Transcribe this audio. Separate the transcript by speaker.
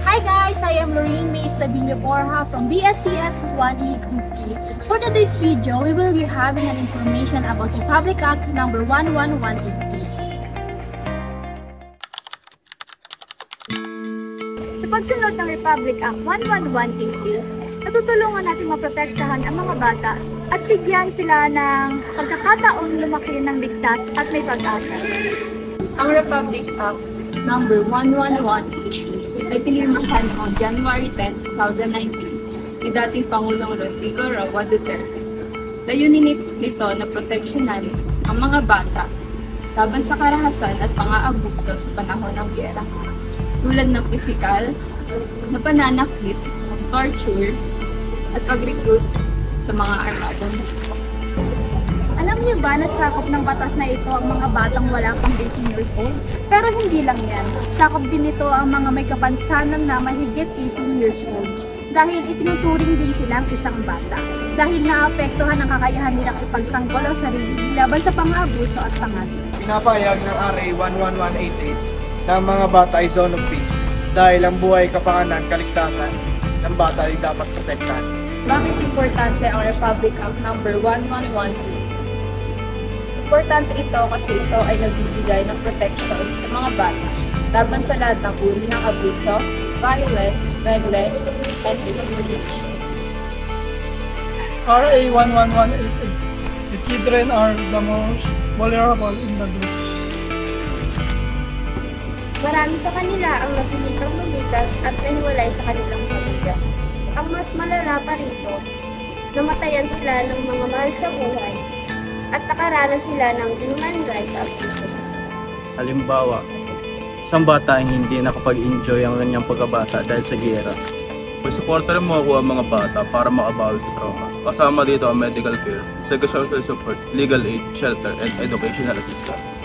Speaker 1: Hi guys, I am Lorraine May Estabinio Borja from BSCS 1E Group E. For today's video, we will be having an information about Republic Act No. 11188. Sa pagsunod ng Republic Act 11188, natutulungan natin maprotektahan ang mga bata at bigyan sila ng pagkakataong lumaki ng ligtas at may pag-asa. Ang Republic Act No. 11188 ay pinirmahan noong January 10, 2019 ni dating Pangulong Rodrigo Roa Duterte. Layunin nito na proteksyonan ang mga bata laban sa karahasan at pang-aabuso sa panahon ng giyera, tulad ng pisikal na pananakit, torture, at pag-recruit sa mga armadong grupo. Alam niyo ba na sakop ng batas na ito ang mga batang wala pang 18 years old? Pero hindi lang yan. Sakop din ito ang mga may kapansanan na mahigit 18 years old. Dahil itinuturing din silang isang bata. Dahil naapektuhan ang kakayahan nilang ipagtanggol ang sarili laban sa pang-aabuso at panganib.
Speaker 2: Pinapahayag ng RA 11188 na ang mga bata ay zone of peace dahil ang buhay, kapanganan, kaligtasan ng bata ay dapat protektahan.
Speaker 1: Bakit importante ang Republic Act No. 11188? Importante ito kasi ito ay nagbibigay ng protection sa mga bata laban sa lahat ng uri ng abuso, violence, neglect, and discrimination.
Speaker 3: RA 11188. The children are the most vulnerable in the groups.
Speaker 1: Marami sa kanila ang napilitang lumitas at nahiwalay sa kanilang pamilya. Ang mas malala pa rito, namatayan sila ng mga mahal sa buhay at nakaranas sila ng human rights abuses.
Speaker 4: Halimbawa, isang bata ay hindi nakapag-enjoy ang kanyang pagkabata dahil sa giyera. Suportahan mo ako ang mga bata para makabawi sa trauma. Kasama dito ang medical care, psychosocial support, legal aid, shelter, and educational assistance.